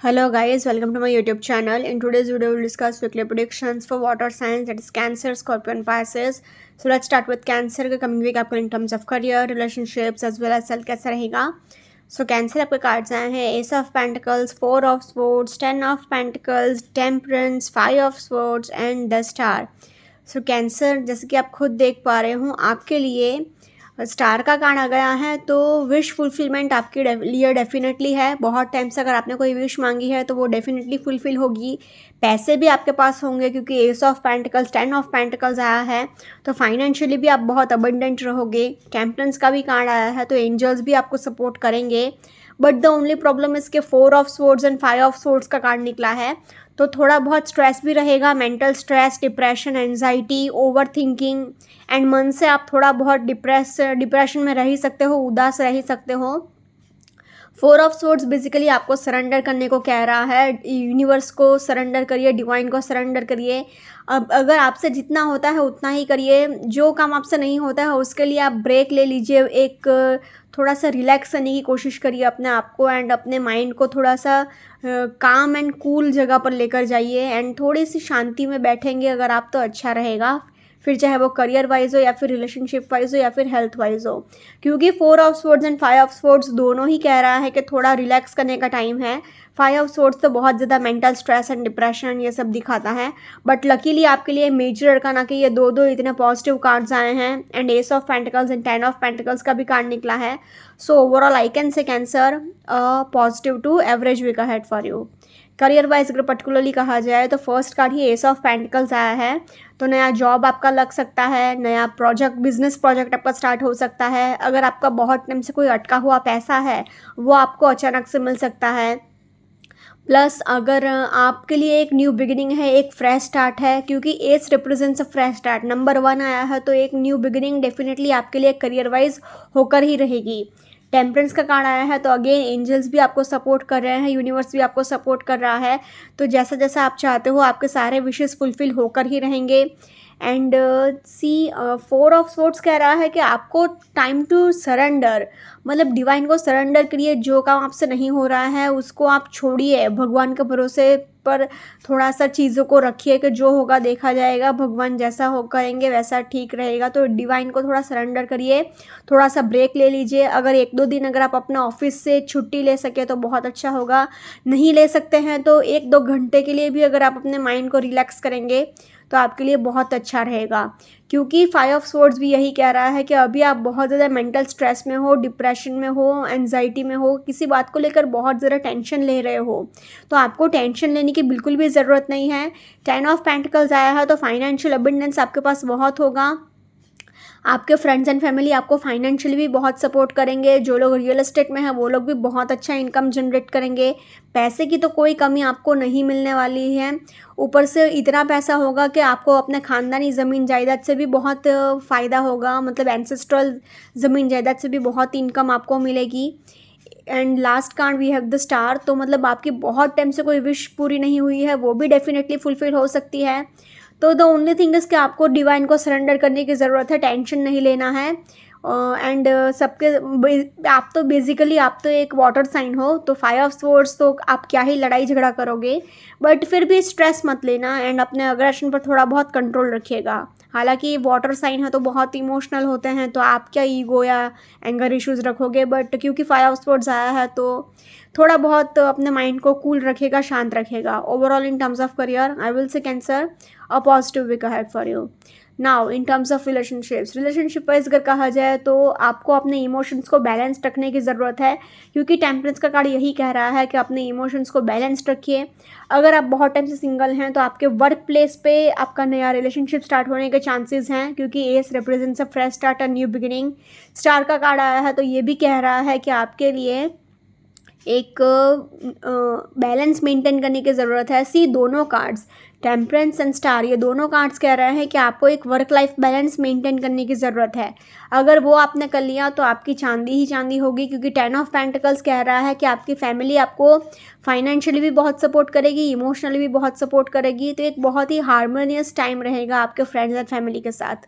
Hello guys, welcome to my YouTube channel. In today's video, we'll discuss weekly predictions for water signs, that is Cancer, Scorpio and Pisces. So let's start with Cancer के coming week आपको in terms of career, relationships as well as health कैसा रहेगा. So Cancer आपके cards आए हैं Ace of Pentacles, 4 of Swords, 10 of Pentacles, Temperance, 5 of Swords and the Star. So Cancer जैसे कि आप खुद देख पा रहे हो आपके लिए स्टार का कार्ड आ गया है तो विश फुलफिलमेंट आपके लिए डेफिनेटली है. बहुत टाइम से अगर आपने कोई विश मांगी है तो वो डेफिनेटली फुलफिल होगी. पैसे भी आपके पास होंगे क्योंकि S of pentacles, 10 of pentacles आया है तो फाइनेंशियली भी आप बहुत अबंडेंट रहोगे. टेम्परेंस का भी कार्ड आया है तो एंजल्स भी आपको सपोर्ट करेंगे. बट द ओनली प्रॉब्लम इसके 4 of swords and 5 of swords का कार्ड निकला है तो थोड़ा बहुत स्ट्रेस भी रहेगा. Mental stress, depression, anxiety, over thinking and मन से आप थोड़ा बहुत डिप्रेशन में रह ही सकते हो, उदास रह ही सकते हो. 4 ऑफ सोर्ड्स बेसिकली आपको सरेंडर करने को कह रहा है. यूनिवर्स को सरेंडर करिए, डिवाइन को सरेंडर करिए. अब अगर आपसे जितना होता है उतना ही करिए. जो काम आपसे नहीं होता है उसके लिए आप ब्रेक ले लीजिए. एक थोड़ा सा रिलैक्स करने की कोशिश करिए अपने आप को एंड अपने माइंड को थोड़ा सा काम एंड कूल जगह पर लेकर जाइए एंड थोड़ी सी शांति में बैठेंगे अगर आप तो अच्छा रहेगा. फिर चाहे वो करियर वाइज हो या फिर रिलेशनशिप वाइज हो या फिर हेल्थ वाइज हो, क्योंकि 4 of swords and 5 of swords दोनों ही कह रहा है कि थोड़ा रिलैक्स करने का टाइम है. 5 ऑफ सोर्ड्स तो बहुत ज़्यादा मेंटल स्ट्रेस एंड डिप्रेशन ये सब दिखाता है. बट लकीली आपके लिए मेजर अरकाना के ये दो इतने पॉजिटिव कार्ड्स आए हैं and ace of pentacles and 10 of pentacles का भी कार्ड निकला है. So overall I can say Cancer positive to average week ahead for you. Career wise अगर पर्टिकुलरली कहा जाए तो फर्स्ट कार्ड ही एस ऑफ पेंटिकल्स आया है तो नया जॉब आपका लग सकता है, नया प्रोजेक्ट, बिजनेस प्रोजेक्ट आपका स्टार्ट हो सकता है. अगर आपका बहुत टाइम से कोई अटका हुआ पैसा है वो आपको अचानक से मिल सकता है. प्लस अगर आपके लिए एक न्यू बिगिनिंग है, एक फ्रेश स्टार्ट है, क्योंकि S represents a fresh start, number 1 आया है तो एक न्यू बिगिनिंग डेफिनेटली आपके लिए करियर वाइज होकर ही रहेगी. टेम्परेंस का कार्ड आया है तो अगेन एंजल्स भी आपको सपोर्ट कर रहे हैं, यूनिवर्स भी आपको सपोर्ट कर रहा है. तो जैसा जैसा आप चाहते हो आपके सारे विशेस फुलफिल होकर ही रहेंगे. एंड सी 4 ऑफ सोर्ड्स कह रहा है कि आपको टाइम टू सरेंडर, मतलब डिवाइन को सरेंडर करिए. जो काम आपसे नहीं हो रहा है उसको आप छोड़िए, भगवान के भरोसे पर थोड़ा सा चीज़ों को रखिए कि जो होगा देखा जाएगा, भगवान जैसा हो करेंगे वैसा ठीक रहेगा. तो डिवाइन को थोड़ा सरेंडर करिए, थोड़ा सा ब्रेक ले लीजिए. अगर 1-2 दिन अगर आप अपना ऑफिस से छुट्टी ले सके तो बहुत अच्छा होगा. नहीं ले सकते हैं तो 1-2 घंटे के लिए भी अगर आप अपने माइंड को रिलैक्स करेंगे तो आपके लिए बहुत अच्छा रहेगा. क्योंकि 5 ऑफ सोर्ड्स भी यही कह रहा है कि अभी आप बहुत ज़्यादा मेंटल स्ट्रेस में हो, डिप्रेशन में हो, एंजाइटी में हो, किसी बात को लेकर बहुत ज़्यादा टेंशन ले रहे हो. तो आपको टेंशन लेने की बिल्कुल भी ज़रूरत नहीं है. 10 ऑफ पेंटिकल्स आया है तो फाइनेंशियल अबंडेंस आपके पास बहुत होगा. आपके फ्रेंड्स एंड फैमिली आपको फाइनेंशियली भी बहुत सपोर्ट करेंगे. जो लोग रियल एस्टेट में हैं वो लोग भी बहुत अच्छा इनकम जनरेट करेंगे. पैसे की तो कोई कमी आपको नहीं मिलने वाली है. ऊपर से इतना पैसा होगा कि आपको अपने ख़ानदानी ज़मीन जायदाद से भी बहुत फ़ायदा होगा, मतलब एंसेस्ट्रल ज़मीन जायदाद से भी बहुत इनकम आपको मिलेगी. And last card we have the star, तो मतलब आपकी बहुत टाइम से कोई विश पूरी नहीं हुई है वो भी डेफिनेटली फुलफिल हो सकती है. तो द ओनली थिंग इज़ कि आपको डिवाइन को सरेंडर करने की ज़रूरत है, टेंशन नहीं लेना है. एंड आप तो बेसिकली आप तो एक वाटर साइन हो तो 5 ऑफ सोर्ड्स तो आप क्या ही लड़ाई झगड़ा करोगे. बट फिर भी स्ट्रेस मत लेना एंड अपने अग्रेशन पर थोड़ा बहुत कंट्रोल रखिएगा. हालांकि वाटर साइन है तो बहुत इमोशनल होते हैं तो आप क्या ईगो या एंगर इश्यूज़ रखोगे. बट क्योंकि 5 ऑफ सोर्ड्स आया है तो थोड़ा बहुत अपने माइंड को कूल रखेगा, शांत रखेगा. Overall in terms of career I will say Cancer a positive week ahead for you. Now in terms of relationship wise अगर कहा जाए तो आपको अपने इमोशंस को बैलेंस रखने की ज़रूरत है. क्योंकि टेम्परेंस का कार्ड यही कह रहा है कि अपने इमोशंस को बैलेंस रखिए. अगर आप बहुत टाइम से सिंगल हैं तो आपके वर्क प्लेस पे आपका नया रिलेशनशिप स्टार्ट होने के चांसेस हैं, क्योंकि S represents a fresh start, a new beginning. Star का कार्ड आया है तो ये भी कह रहा है कि आपके लिए एक बैलेंस मेंटेन करने की ज़रूरत है. सी दोनों कार्ड्स, टेम्परेंस एंड स्टार, ये दोनों कार्ड्स कह रहे हैं कि आपको एक वर्क लाइफ बैलेंस मेंटेन करने की ज़रूरत है. अगर वो आपने कर लिया तो आपकी चांदी ही चांदी होगी. क्योंकि 10 ऑफ पेंटिकल्स कह रहा है कि आपकी फैमिली आपको फाइनेंशियली भी बहुत सपोर्ट करेगी, इमोशनली भी बहुत सपोर्ट करेगी. तो एक बहुत ही हार्मोनियस टाइम रहेगा आपके फ्रेंड्स एंड फैमिली के साथ.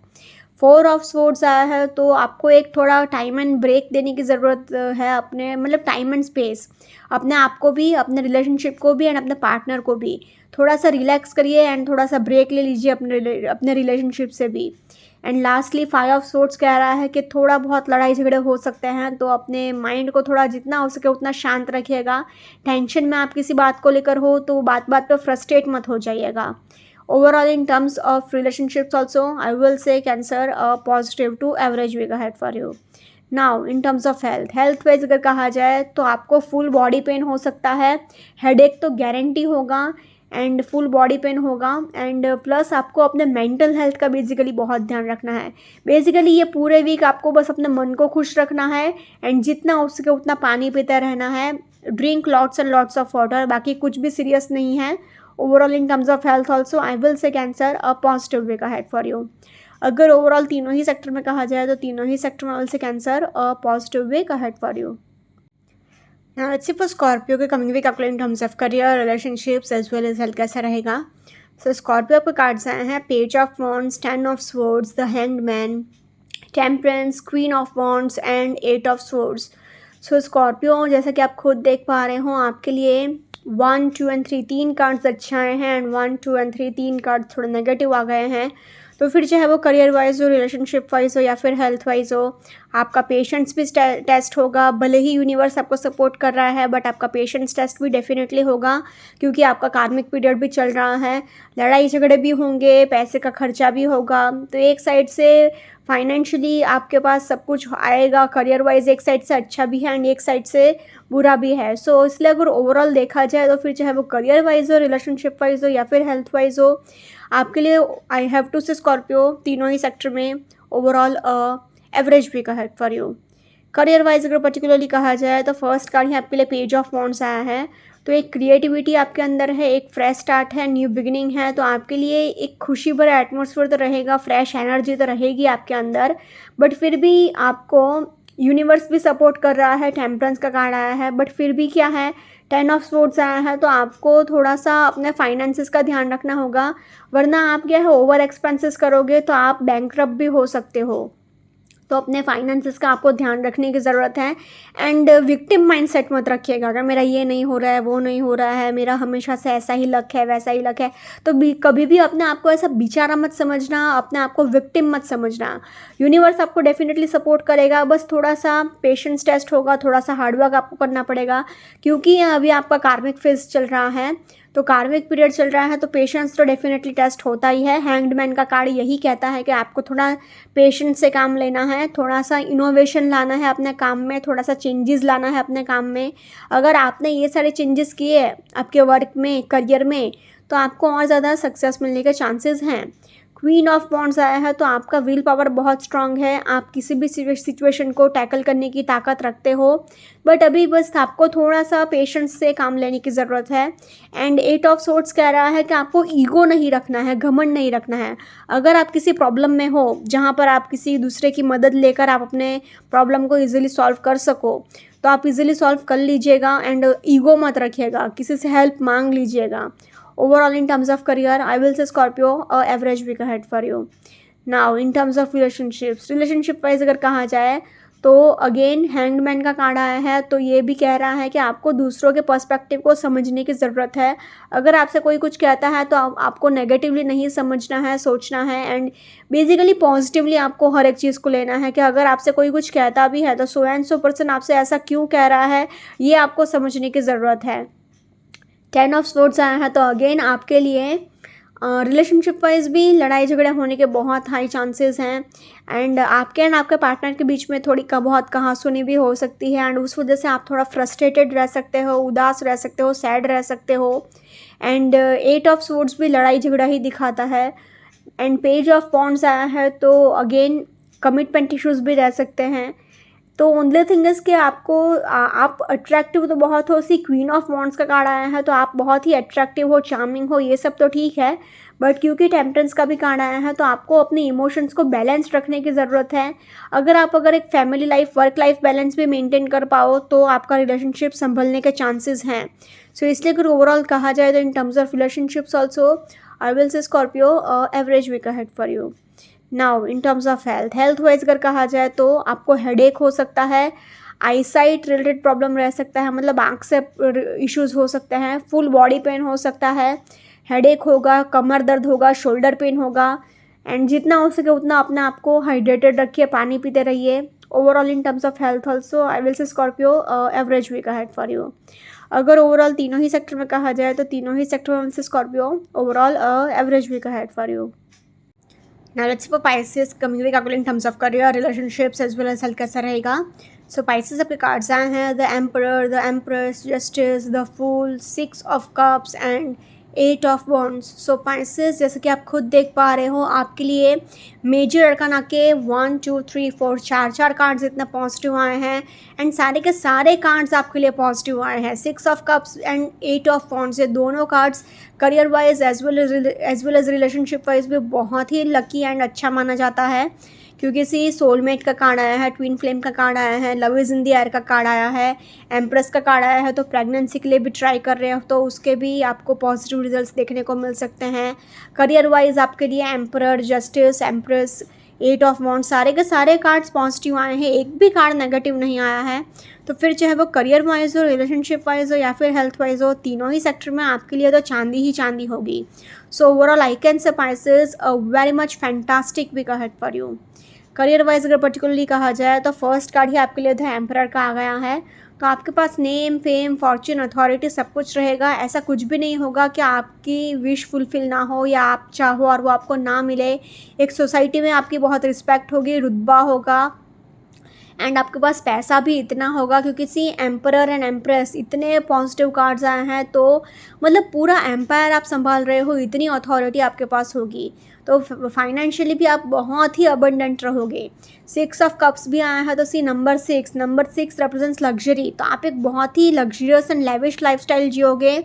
4 ऑफ स्वॉर्ड्स आया है तो आपको एक थोड़ा टाइम एंड ब्रेक देने की ज़रूरत है, अपने मतलब टाइम एंड स्पेस, अपने आप को भी, अपने रिलेशनशिप को भी एंड अपने पार्टनर को भी। थोड़ा सा रिलैक्स करिए एंड थोड़ा सा ब्रेक ले लीजिए अपने रिलेशनशिप से भी। एंड लास्टली 5 ऑफ स्वॉर्ड्स कह रहा है कि थोड़ा बहुत लड़ाई झगड़े हो सकते हैं, तो अपने माइंड को थोड़ा जितना हो सके उतना शांत रखिएगा। टेंशन में आप किसी बात को लेकर हो तो बात बात पर फ्रस्ट्रेट मत हो जाइएगा। Overall, in terms of relationships also, I will say Cancer a positive to average week ahead for you. Now, in terms of health wise अगर कहा जाए तो आपको फुल बॉडी पेन हो सकता है, हेडेक तो गारंटी होगा एंड फुल बॉडी पेन होगा एंड प्लस आपको अपने मेंटल हेल्थ का बेसिकली बहुत ध्यान रखना है। बेसिकली ये पूरे वीक आपको बस अपने मन को खुश रखना है एंड जितना हो सके उतना पानी पीते रहना है, drink lots and lots of water, बाकी कुछ भी सीरियस नहीं है। Overall in terms of health also I will say Cancer a positive week ahead for you. अगर ओवरऑल तीनों ही सेक्टर में कहा जाए तो तीनों ही सेक्टर में I will say Cancer a positive week ahead for you. Now let's see for Scorpio के कमिंग वीक आपके in terms of career, relationships as well as health कैसा रहेगा। सो स्कॉर्पियो आपके कार्ड्स आए हैं page of wands, 10 of swords, the hanged man, temperance, queen of wands and 8 of swords. So Scorpio जैसा कि आप खुद देख पा रहे हो आपके लिए 1, 2 एंड 3 तीन कार्ड्स अच्छे आए हैं एंड 1, 2 एंड 3 तीन कार्ड थोड़े नेगेटिव आ गए हैं। तो फिर चाहे वो करियर वाइज हो, रिलेशनशिप वाइज हो या फिर हेल्थ वाइज हो, आपका पेशेंस भी टेस्ट होगा। भले ही यूनिवर्स आपको सपोर्ट कर रहा है बट आपका पेशेंस टेस्ट भी डेफिनेटली होगा क्योंकि आपका कार्मिक पीरियड भी चल रहा है। लड़ाई झगड़े भी होंगे, पैसे का खर्चा भी होगा, तो एक साइड से फाइनेंशियली आपके पास सब कुछ आएगा, करियर वाइज एक साइड से अच्छा भी है एंड एक साइड से बुरा भी है। सो इसलिए अगर ओवरऑल देखा जाए तो फिर चाहे वो करियर वाइज हो, रिलेशनशिप वाइज हो या फिर हेल्थ वाइज हो, आपके लिए I have to say Scorpio तीनों ही सेक्टर में overall average week ahead for you. Career wise अगर पर्टिकुलरली कहा जाए तो फर्स्ट कार्ड ही आपके लिए पेज ऑफ वॉन्ड्स आया है, तो एक क्रिएटिविटी आपके अंदर है, एक फ्रेश स्टार्ट है, न्यू बिगिनिंग है, तो आपके लिए एक खुशी भरा एटमॉस्फेयर तो रहेगा, फ्रेश एनर्जी तो रहेगी आपके अंदर। बट फिर भी आपको यूनिवर्स भी सपोर्ट कर रहा है, टेम्परेंस का कार्ड आया है, बट फिर भी क्या है 10 ऑफ स्वॉर्ड्स आया है, तो आपको थोड़ा सा अपने फाइनेंसेस का ध्यान रखना होगा, वरना आप क्या है ओवर एक्सपेंसेस करोगे तो आप बैंकरप्ट भी हो सकते हो। तो अपने फाइनेंसेस का आपको ध्यान रखने की ज़रूरत है एंड विक्टिम माइंडसेट मत रखिएगा, अगर मेरा ये नहीं हो रहा है, वो नहीं हो रहा है, मेरा हमेशा से ऐसा ही लक है, वैसा ही लक है, तो कभी भी अपने आप को ऐसा बेचारा मत समझना, अपने आप को विक्टिम मत समझना। यूनिवर्स आपको डेफिनेटली सपोर्ट करेगा, बस थोड़ा सा पेशेंस टेस्ट होगा, थोड़ा सा हार्डवर्क आपको करना पड़ेगा क्योंकि अभी आपका कार्मिक फेज चल रहा है, तो कार्मिक पीरियड चल रहा है, तो पेशेंस तो डेफिनेटली टेस्ट होता ही है। हैंग्ड मैन का कार्ड यही कहता है कि आपको थोड़ा पेशेंस से काम लेना है, थोड़ा सा इनोवेशन लाना है अपने काम में, थोड़ा सा चेंजेस लाना है अपने काम में। अगर आपने ये सारे चेंजेस किए आपके वर्क में, करियर में, तो आपको और ज़्यादा सक्सेस मिलने के चांसेस हैं। क्वीन ऑफ वॉन्ड्स आया है, तो आपका विल पावर बहुत स्ट्रांग है, आप किसी भी सिचुएशन को टैकल करने की ताकत रखते हो, बट अभी बस आपको थोड़ा सा पेशेंस से काम लेने की ज़रूरत है। एंड 8 ऑफ स्वॉर्ड्स कह रहा है कि आपको ईगो नहीं रखना है, घमंड नहीं रखना है। अगर आप किसी प्रॉब्लम में हो जहाँ पर आप किसी दूसरे की मदद लेकर आप अपने प्रॉब्लम को ईजिली सॉल्व कर सको, तो आप इजीली सॉल्व कर लीजिएगा एंड ईगो मत रखिएगा, किसी से हेल्प मांग लीजिएगा। Overall, in terms of career, I will say Scorpio, average week ahead for you. Now, in terms of relationship wise अगर कहा जाए तो अगेन हैंग्ड मैन का कार्ड आया है, तो ये भी कह रहा है कि आपको दूसरों के पर्सपेक्टिव को समझने की ज़रूरत है। अगर आपसे कोई कुछ कहता है तो आपको नेगेटिवली नहीं समझना है, सोचना है एंड बेसिकली पॉजिटिवली आपको हर एक चीज़ को लेना है कि अगर आपसे कोई कुछ कहता भी है तो 100% आपसे ऐसा क्यों कह रहा है, ये आपको समझने की ज़रूरत है। 10 ऑफ स्वॉर्ड्स आया है, तो अगेन आपके लिए रिलेशनशिप वाइज भी लड़ाई झगड़े होने के बहुत हाई चांसेस हैं एंड आपके एंड आपके पार्टनर के बीच में थोड़ी बहुत कहासुनी भी हो सकती है एंड उस वजह से आप थोड़ा फ्रस्ट्रेटेड रह सकते हो, उदास रह सकते हो, सैड रह सकते हो। एंड 8 ऑफ स्वॉर्ड्स भी लड़ाई झगड़ा ही दिखाता है एंड पेज ऑफ वॉन्ड्स आया है, तो अगेन कमिटमेंट इश्यूज़ भी रह सकते हैं। तो ओनली थिंग इज़ कि आपको आप अट्रैक्टिव तो बहुत हो, सी क्वीन ऑफ वॉन्ड्स का कार्ड आया है, तो आप बहुत ही अट्रैक्टिव हो, चार्मिंग हो, ये सब तो ठीक है, बट क्योंकि टेम्परेंस का भी कार्ड आया है तो आपको अपने इमोशंस को बैलेंस रखने की ज़रूरत है। अगर एक family life work life balance भी मेंटेन कर पाओ तो आपका रिलेशनशिप संभलने के चांसेस हैं। सो इसलिए अगर ओवरऑल कहा जाए तो in terms of relationships also I will say Scorpio average week ahead for you. Now in terms of health wise अगर कहा जाए तो आपको हेडेक हो सकता है, आईसाइट रिलेटेड प्रॉब्लम रह सकता है, मतलब आँख से इश्यूज हो सकते हैं, फुल बॉडी पेन हो सकता है, हेडेक होगा, कमर दर्द होगा, शोल्डर पेन होगा। एंड जितना हो सके उतना अपने आप को हाइड्रेटेड रखिए, पानी पीते रहिए। Overall in terms of health also I will say Scorpio average week ahead for you. अगर ओवरऑल तीनों ही सेक्टर में कहा जाए तो तीनों ही सेक्टर में Scorpio overall average week ahead for you. Now let's for Pisces coming week calculating in terms of career, relationships as well as health कैसा रहेगा। सो Pisces आपके कार्ड्स आए हैं the emperor, the empress, justice, the fool, 6 of cups and 8 of wands. So Pisces जैसे कि आप खुद देख पा रहे हो आपके लिए मेजर अरकाना के 1 2 3 4 चार कार्ड्स इतना पॉजिटिव आए हैं एंड सारे के सारे कार्ड्स आपके लिए पॉजिटिव आए हैं। 6 of cups and 8 of wands, ये दोनों cards career wise as well as relationship wise भी बहुत ही लकी एंड अच्छा माना जाता है, क्योंकि सी सोलमेट का कार्ड आया है, ट्विन फ्लेम का कार्ड आया है, love is in the air का कार्ड आया है, एम्प्रेस का कार्ड आया है। तो प्रेगनेंसी के लिए भी ट्राई कर रहे हो तो उसके भी आपको पॉजिटिव रिजल्ट्स देखने को मिल सकते हैं। करियर वाइज आपके लिए emperor, justice, empress, 8 of wands, सारे के सारे कार्ड्स पॉजिटिव आए हैं, एक भी कार्ड नेगेटिव नहीं आया है। तो फिर चाहे वो करियर वाइज हो, रिलेशनशिप वाइज हो या फिर हेल्थ वाइज हो, तीनों ही सेक्टर में आपके लिए तो चांदी ही चांदी होगी। So overall I can say Pisces a very much fantastic week ahead for you. Career wise अगर पर्टिकुलरली कहा जाए तो फर्स्ट कार्ड ही आपके लिए द एम्परर का आ गया है। तो आपके पास नेम, फेम, फॉर्च्यून, अथॉरिटी सब कुछ रहेगा। ऐसा कुछ भी नहीं होगा कि आपकी विश फुलफिल ना हो या आप चाहो और वो आपको ना मिले। एक सोसाइटी में आपकी बहुत रिस्पेक्ट होगी, रुतबा होगा एंड आपके पास पैसा भी इतना होगा, क्योंकि सी एम्परर एंड एम्प्रेस इतने पॉजिटिव कार्ड्स आए हैं तो मतलब पूरा एम्पायर आप संभाल रहे हो, इतनी अथॉरिटी आपके पास होगी। तो फाइनेंशियली भी आप बहुत ही अबंडेंट रहोगे। 6 ऑफ कप्स भी आया है तो सी नंबर 6 रिप्रेजेंट्स लग्जरी, तो आप एक बहुत ही लग्जरियस एंड लेविश लाइफस्टाइल जियोगे।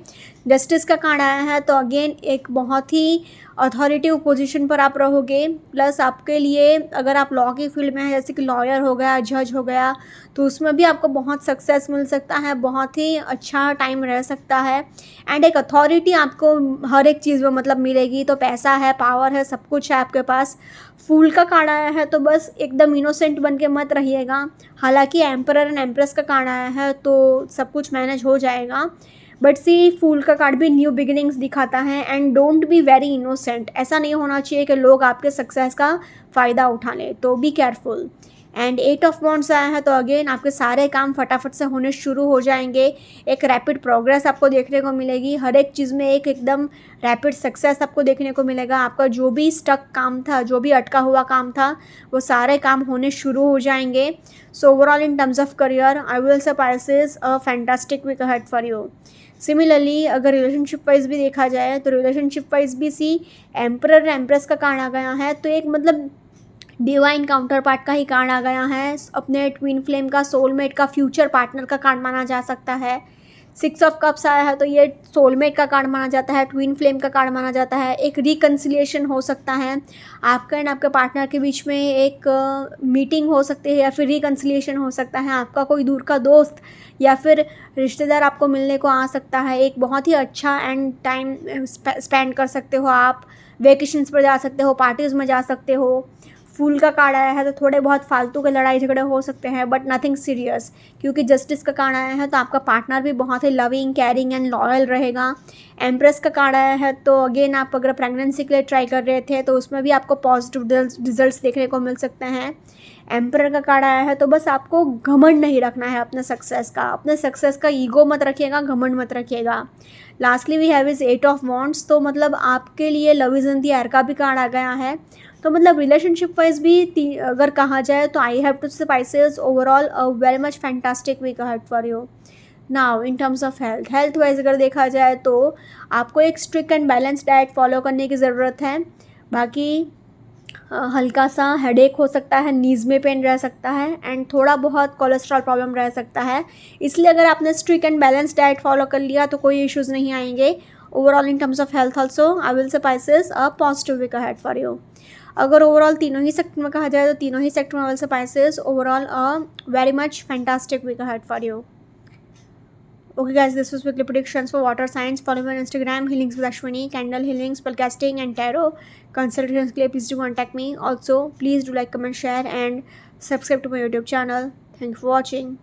जस्टिस का कार्ड आया है तो अगेन एक बहुत ही अथॉरिटिव पोजीशन पर आप रहोगे। प्लस आपके लिए अगर आप लॉ की फील्ड में हैं, जैसे कि लॉयर हो गया, जज हो गया, तो उसमें भी आपको बहुत सक्सेस मिल सकता है, बहुत ही अच्छा टाइम रह सकता है एंड एक अथॉरिटी आपको हर एक चीज़ में मतलब मिलेगी। तो पैसा है, पावर है, सब कुछ है आपके पास। फूल का कार्ड आया है तो बस एकदम इनोसेंट बन के मत रहिएगा। हालांकि एम्परर एंड एम्प्रेस का कार्ड आया है तो सब कुछ मैनेज हो जाएगा, बट सी फूल का कार्ड भी न्यू बिगिनिंग्स दिखाता है and don't be very innocent. ऐसा नहीं होना चाहिए कि लोग आपके सक्सेस का फ़ायदा उठा लें, तो be careful. And 8 of wands आया है तो अगेन आपके सारे काम फटाफट से होने शुरू हो जाएंगे। एक रैपिड प्रोग्रेस आपको देखने को मिलेगी, हर एक चीज़ में एक एकदम रैपिड सक्सेस आपको देखने को मिलेगा। आपका जो भी स्टक काम था, जो भी अटका हुआ काम था, वो सारे काम होने शुरू हो जाएंगे। So overall in terms of career I will say Pisces a fantastic week ahead for you. Similarly अगर रिलेशनशिप वाइज भी देखा जाए तो रिलेशनशिप वाइज भी सी एम्परर एम्प्रेस का कार्ड आ गया है, तो एक मतलब डिवाइन काउंटर पार्ट का ही कार्ड आ गया है। अपने ट्विन फ्लेम का, सोलमेट का, फ्यूचर पार्टनर का कार्ड माना जा सकता है। 6 ऑफ कप्स आया है तो ये सोलमेट का कार्ड माना जाता है, ट्विन फ्लेम का कार्ड माना जाता है। एक रिकन्सिलिएशन हो सकता है, आपका एंड आपके पार्टनर के बीच में एक मीटिंग हो सकती है या फिर रिकन्सिलिएशन हो सकता है। आपका कोई दूर का दोस्त या फिर रिश्तेदार आपको मिलने को आ सकता है। एक बहुत ही अच्छा एंड टाइम स्पेंड कर सकते हो आप, वेकेशंस पर जा सकते हो, पार्टीज़ में जा सकते हो। फूल का कार्ड आया है तो थोड़े बहुत फालतू के लड़ाई झगड़े हो सकते हैं, बट नथिंग सीरियस, क्योंकि जस्टिस का कार्ड आया है तो आपका पार्टनर भी बहुत ही लविंग, केयरिंग एंड लॉयल रहेगा। एम्प्रेस का कार्ड आया है तो अगेन आप अगर प्रेगनेंसी के लिए ट्राई कर रहे थे तो उसमें भी आपको पॉजिटिव रिजल्ट्स देखने को मिल सकते हैं। एम्परर का कार्ड आया है तो बस आपको घमंड नहीं रखना है अपने सक्सेस का ईगो मत रखिएगा, घमंड मत रखिएगा। Lastly we have is 8 of wands, तो मतलब आपके लिए love is in the air का भी कार्ड आ गया है। तो मतलब रिलेशनशिप वाइज भी अगर कहा जाए तो I have to say Pisces overall a very much fantastic week ahead for you. Now in terms of health wise अगर देखा जाए तो आपको एक strict and balance diet follow करने की ज़रूरत है। बाकी हल्का सा हेडेक हो सकता है, नीज़ में पेन रह सकता है एंड थोड़ा बहुत कोलेस्ट्रॉल प्रॉब्लम रह सकता है। इसलिए अगर आपने strict and balance diet follow कर लिया तो कोई इश्यूज़ नहीं आएंगे। Overall in terms of health also I will say Pisces a positive week ahead for you. अगर ओवरऑल तीनों ही सेक्टर में कहा जाए तो तीनों ही सेक्टर में I will say Pisces overall a very much fantastic week ahead for you. Okay, guys, this was weekly predictions for water signs. Follow me on Instagram, Healings with Ashwini, Candle Healings, Spellcasting, and Tarot. Consultations के लिए please do contact me. Also, please do like, comment, share, and subscribe to my YouTube channel. Thank you for watching.